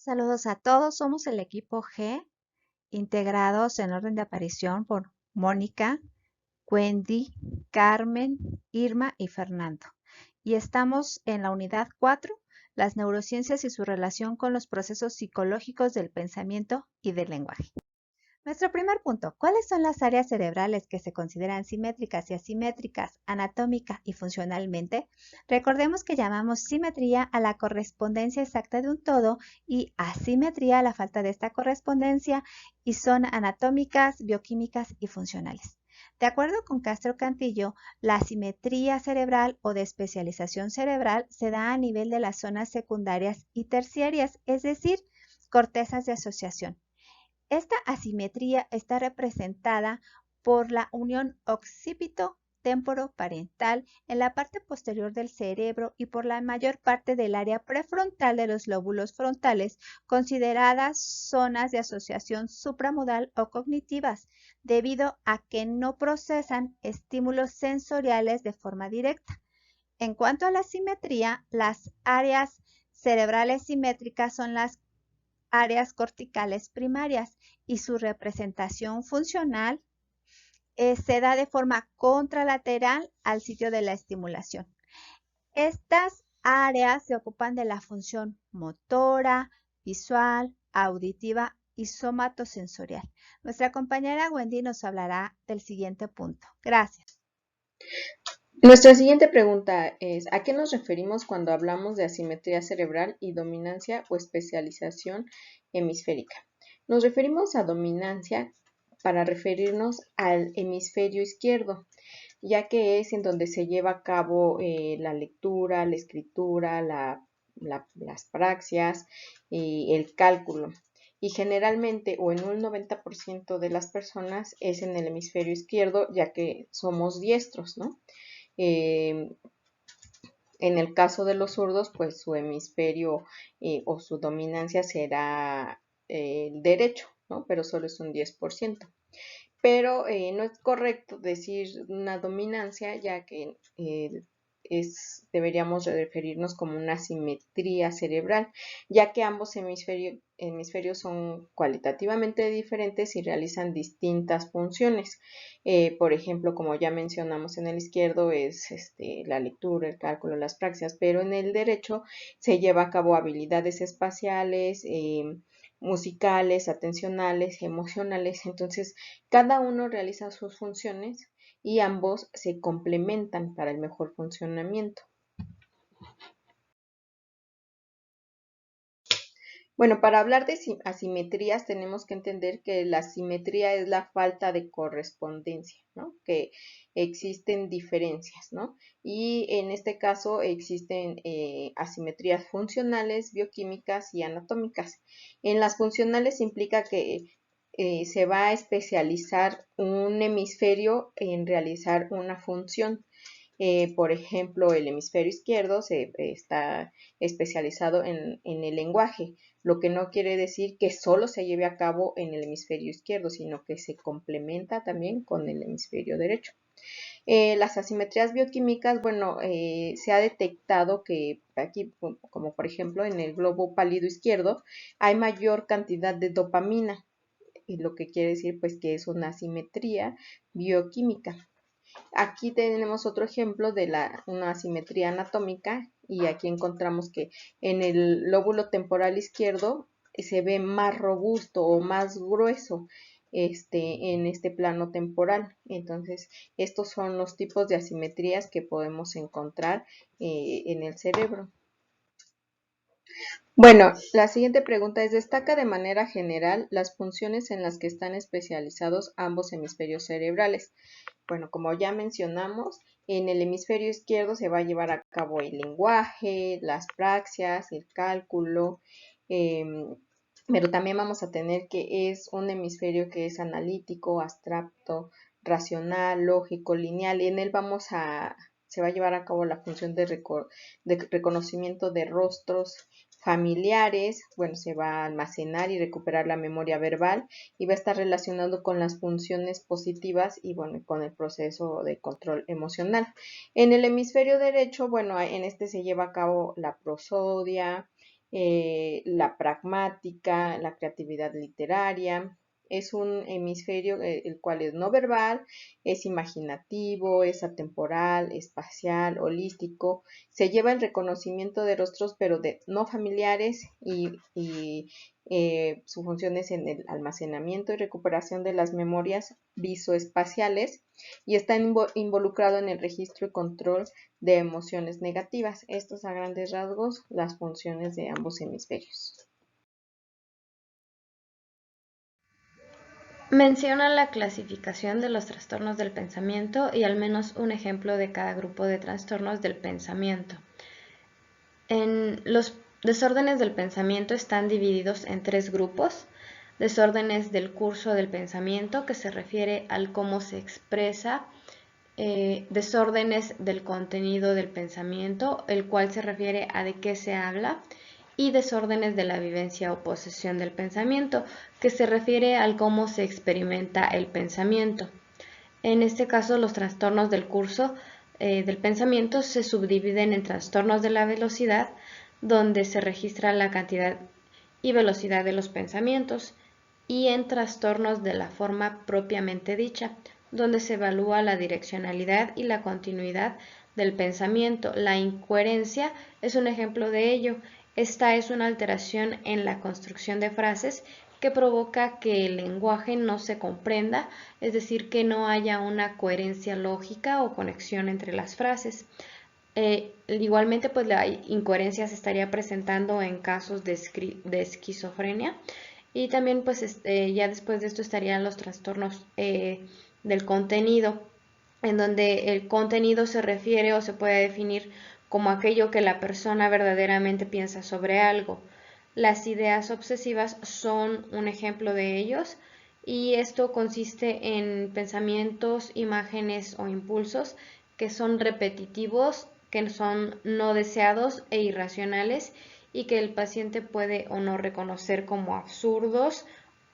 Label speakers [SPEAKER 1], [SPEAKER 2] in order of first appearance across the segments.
[SPEAKER 1] Saludos a todos, somos el equipo G, integrados en orden de aparición por Mónica, Wendy, Carmen, Irma y Fernando. Y estamos en la unidad 4, las neurociencias y su relación con los procesos psicológicos del pensamiento y del lenguaje. Nuestro primer punto, ¿cuáles son las áreas cerebrales que se consideran simétricas y asimétricas, anatómica y funcionalmente? Recordemos que llamamos simetría a la correspondencia exacta de un todo y asimetría a la falta de esta correspondencia y son anatómicas, bioquímicas y funcionales. De acuerdo con Castro Cantillo, la asimetría cerebral o de especialización cerebral se da a nivel de las zonas secundarias y terciarias, es decir, cortezas de asociación. Esta asimetría está representada por la unión occipito-temporoparental en la parte posterior del cerebro y por la mayor parte del área prefrontal de los lóbulos frontales, consideradas zonas de asociación supramodal o cognitivas, debido a que no procesan estímulos sensoriales de forma directa. En cuanto a la simetría, las áreas cerebrales simétricas son las áreas corticales primarias y su representación funcional se da de forma contralateral al sitio de la estimulación. Estas áreas se ocupan de la función motora, visual, auditiva y somatosensorial. Nuestra compañera Wendy nos hablará del siguiente punto. Gracias.
[SPEAKER 2] Nuestra siguiente pregunta es, ¿a qué nos referimos cuando hablamos de asimetría cerebral y dominancia o especialización hemisférica? Nos referimos a dominancia para referirnos al hemisferio izquierdo, ya que es en donde se lleva a cabo la lectura, la escritura, las praxias y el cálculo. Y generalmente, o en un 90% de las personas, es en el hemisferio izquierdo, ya que somos diestros, ¿no? En el caso de los zurdos, pues su hemisferio o su dominancia será el derecho, ¿no? Pero solo es un 10%. Pero no es correcto decir una dominancia, ya que deberíamos referirnos como una simetría cerebral, ya que ambos hemisferios son cualitativamente diferentes y realizan distintas funciones. Por ejemplo, como ya mencionamos, en el izquierdo es la lectura, el cálculo, las praxias, pero en el derecho se lleva a cabo habilidades espaciales, musicales, atencionales, emocionales. Entonces, cada uno realiza sus funciones y ambos se complementan para el mejor funcionamiento. Bueno, para hablar de asimetrías tenemos que entender que la simetría es la falta de correspondencia, ¿no? Que existen diferencias, ¿no? Y en este caso existen asimetrías funcionales, bioquímicas y anatómicas. En las funcionales implica que se va a especializar un hemisferio en realizar una función. Por ejemplo, el hemisferio izquierdo está especializado en el lenguaje, lo que no quiere decir que solo se lleve a cabo en el hemisferio izquierdo, sino que se complementa también con el hemisferio derecho. Las asimetrías bioquímicas, bueno, se ha detectado que aquí, como por ejemplo en el globo pálido izquierdo, hay mayor cantidad de dopamina, y lo que quiere decir pues que es una asimetría bioquímica. Aquí tenemos otro ejemplo de una asimetría anatómica y aquí encontramos que en el lóbulo temporal izquierdo se ve más robusto o más grueso en este plano temporal. Entonces, estos son los tipos de asimetrías que podemos encontrar en el cerebro. Bueno, la siguiente pregunta es, destaca de manera general las funciones en las que están especializados ambos hemisferios cerebrales. Bueno, como ya mencionamos, en el hemisferio izquierdo se va a llevar a cabo el lenguaje, las praxias, el cálculo, eh, pero también vamos a tener que es un hemisferio que es analítico, abstracto, racional, lógico, lineal, y en él se va a llevar a cabo la función de reconocimiento de rostros familiares. Bueno, se va a almacenar y recuperar la memoria verbal y va a estar relacionado con las funciones positivas y bueno, con el proceso de control emocional. En el hemisferio derecho, bueno, en este se lleva a cabo la prosodia, la pragmática, la creatividad literaria. Es un hemisferio el cual es no verbal, es imaginativo, es atemporal, espacial, holístico. Se lleva el reconocimiento de rostros, pero de no familiares y su función es en el almacenamiento y recuperación de las memorias visoespaciales y está involucrado en el registro y control de emociones negativas. Estos a grandes rasgos las funciones de ambos hemisferios.
[SPEAKER 3] Menciona la clasificación de los trastornos del pensamiento y al menos un ejemplo de cada grupo de trastornos del pensamiento. Los desórdenes del pensamiento están divididos en 3 grupos. Desórdenes del curso del pensamiento, que se refiere al cómo se expresa. Desórdenes del contenido del pensamiento, el cual se refiere a de qué se habla. Y desórdenes de la vivencia o posesión del pensamiento, que se refiere al cómo se experimenta el pensamiento. En este caso, los trastornos del curso del pensamiento se subdividen en trastornos de la velocidad, donde se registra la cantidad y velocidad de los pensamientos, y en trastornos de la forma propiamente dicha, donde se evalúa la direccionalidad y la continuidad del pensamiento. La incoherencia es un ejemplo de ello. Esta es una alteración en la construcción de frases que provoca que el lenguaje no se comprenda, es decir, que no haya una coherencia lógica o conexión entre las frases. Igualmente, pues la incoherencia se estaría presentando en casos de esquizofrenia, y también pues ya después de esto estarían los trastornos del contenido, en donde el contenido se refiere o se puede definir como aquello que la persona verdaderamente piensa sobre algo. Las ideas obsesivas son un ejemplo de ellos, y esto consiste en pensamientos, imágenes o impulsos que son repetitivos, que son no deseados e irracionales, y que el paciente puede o no reconocer como absurdos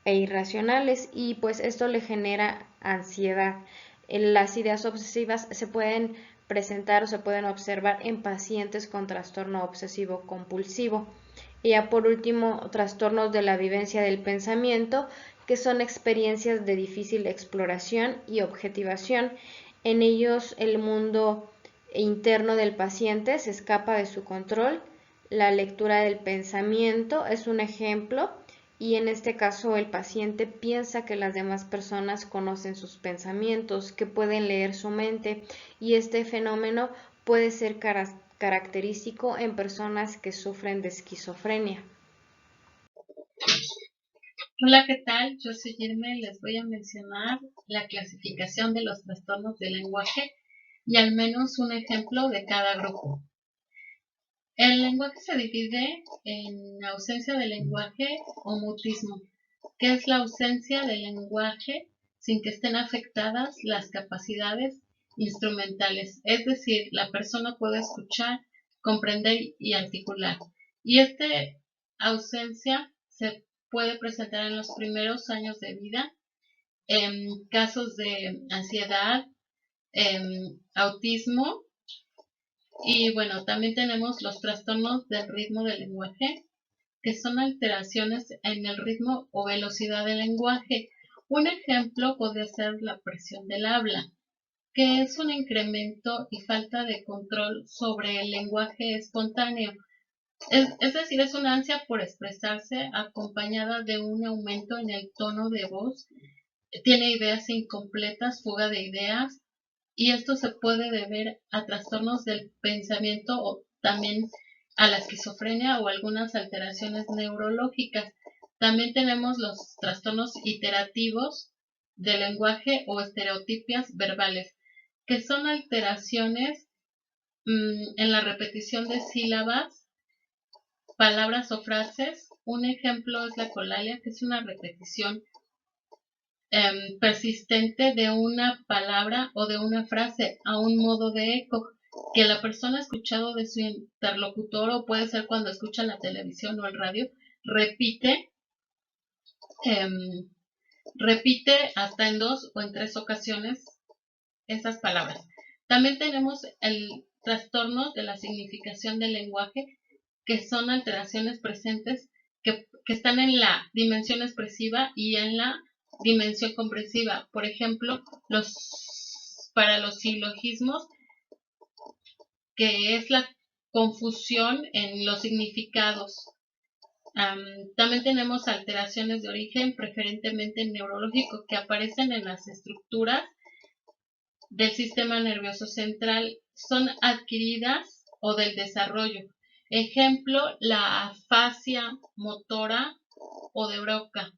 [SPEAKER 3] e irracionales, y pues esto le genera ansiedad. Las ideas obsesivas se pueden presentar o se pueden observar en pacientes con trastorno obsesivo compulsivo. Y ya por último, trastornos de la vivencia del pensamiento, que son experiencias de difícil exploración y objetivación. En ellos el mundo interno del paciente se escapa de su control. La lectura del pensamiento es un ejemplo, y en este caso el paciente piensa que las demás personas conocen sus pensamientos, que pueden leer su mente, y este fenómeno puede ser característico en personas que sufren de esquizofrenia.
[SPEAKER 4] Hola, ¿qué tal? Yo soy Irma y les voy a mencionar la clasificación de los trastornos del lenguaje y al menos un ejemplo de cada grupo. El lenguaje se divide en ausencia de lenguaje o mutismo, que es la ausencia del lenguaje sin que estén afectadas las capacidades instrumentales, es decir, la persona puede escuchar, comprender y articular. Y esta ausencia se puede presentar en los primeros años de vida en casos de ansiedad, autismo. Y bueno, también tenemos los trastornos del ritmo del lenguaje, que son alteraciones en el ritmo o velocidad del lenguaje. Un ejemplo podría ser la presión del habla, que es un incremento y falta de control sobre el lenguaje espontáneo. Es decir, es una ansia por expresarse acompañada de un aumento en el tono de voz. Tiene ideas incompletas, fuga de ideas, y esto se puede deber a trastornos del pensamiento o también a la esquizofrenia o algunas alteraciones neurológicas. También tenemos los trastornos iterativos del lenguaje o estereotipias verbales, que son alteraciones en la repetición de sílabas, palabras o frases. Un ejemplo es la colalia, que es una repetición persistente de una palabra o de una frase a un modo de eco que la persona ha escuchado de su interlocutor, o puede ser cuando escucha la televisión o el radio, repite, repite hasta en 2 o en 3 ocasiones esas palabras. También tenemos el trastorno de la significación del lenguaje, que son alteraciones presentes que están en la dimensión expresiva y en la dimensión comprensiva. Por ejemplo, para los silogismos, que es la confusión en los significados. También tenemos alteraciones de origen preferentemente neurológico que aparecen en las estructuras del sistema nervioso central. Son adquiridas o del desarrollo. Ejemplo, la afasia motora o de Broca,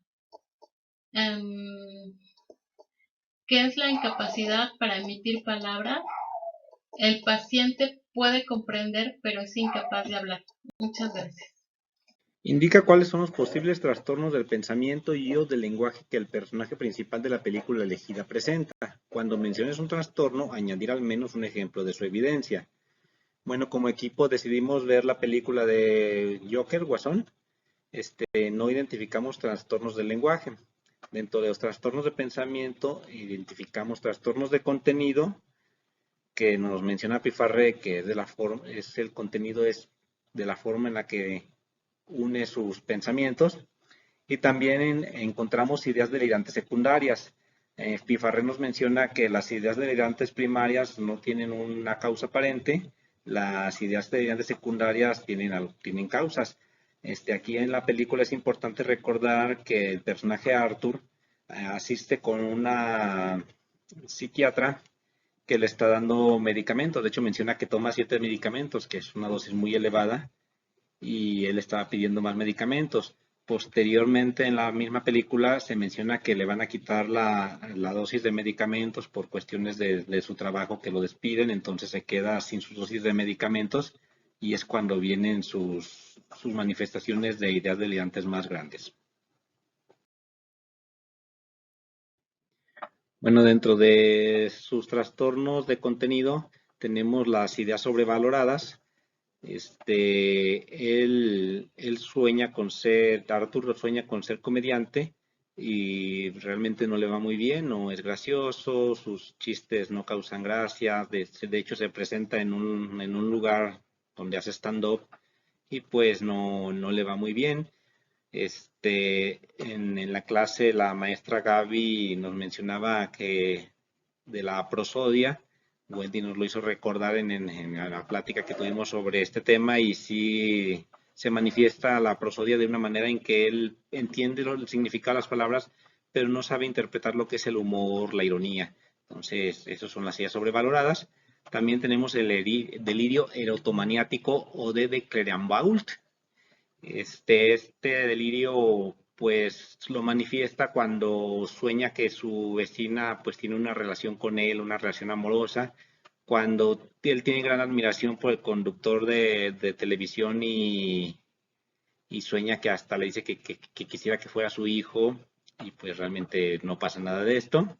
[SPEAKER 4] que es la incapacidad para emitir palabras. El paciente puede comprender, pero es incapaz de hablar. Muchas gracias.
[SPEAKER 5] Indica cuáles son los posibles trastornos del pensamiento y o del lenguaje que el personaje principal de la película elegida presenta. Cuando menciones un trastorno, añadir al menos un ejemplo de su evidencia. Bueno, como equipo decidimos ver la película de Joker, Guasón. No identificamos trastornos del lenguaje. Dentro de los trastornos de pensamiento, identificamos trastornos de contenido, que nos menciona Pifarré, que es el contenido es de la forma en la que une sus pensamientos, y también encontramos ideas delirantes secundarias. Pifarré nos menciona que las ideas delirantes primarias no tienen una causa aparente, las ideas delirantes secundarias tienen causas. Aquí en la película es importante recordar que el personaje Arthur asiste con una psiquiatra que le está dando medicamentos. De hecho, menciona que toma 7 medicamentos, que es una dosis muy elevada, y él estaba pidiendo más medicamentos. Posteriormente, en la misma película, se menciona que le van a quitar la dosis de medicamentos por cuestiones de su trabajo, que lo despiden, entonces se queda sin su dosis de medicamentos, y es cuando vienen sus manifestaciones de ideas delirantes más grandes. Bueno, dentro de sus trastornos de contenido tenemos las ideas sobrevaloradas. Arthur sueña con ser comediante y realmente no le va muy bien, no es gracioso, sus chistes no causan gracia, de hecho se presenta en un lugar donde hace stand-up y pues no le va muy bien. En la clase la maestra Gaby nos mencionaba que de la prosodia, Wendy nos lo hizo recordar en la plática que tuvimos sobre este tema, y sí se manifiesta la prosodia de una manera en que él entiende el significado de las palabras, pero no sabe interpretar lo que es el humor, la ironía. Entonces, esas son las ideas sobrevaloradas. También tenemos el delirio erotomaniático o de Clerambault. Este delirio pues lo manifiesta cuando sueña que su vecina pues tiene una relación con él, una relación amorosa, cuando él tiene gran admiración por el conductor de televisión y sueña que hasta le dice que quisiera que fuera su hijo, y pues realmente no pasa nada de esto.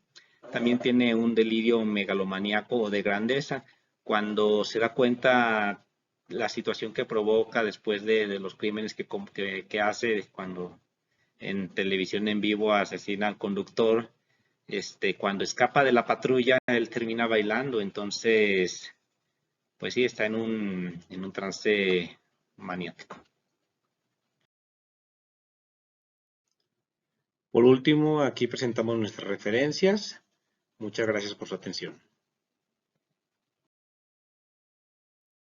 [SPEAKER 5] También tiene un delirio megalomaníaco o de grandeza, cuando se da cuenta la situación que provoca después de los crímenes que hace, cuando en televisión en vivo asesina al conductor. Cuando escapa de la patrulla, él termina bailando, entonces, pues sí, está en un trance maniático. Por último, aquí presentamos nuestras referencias. Muchas gracias por su atención.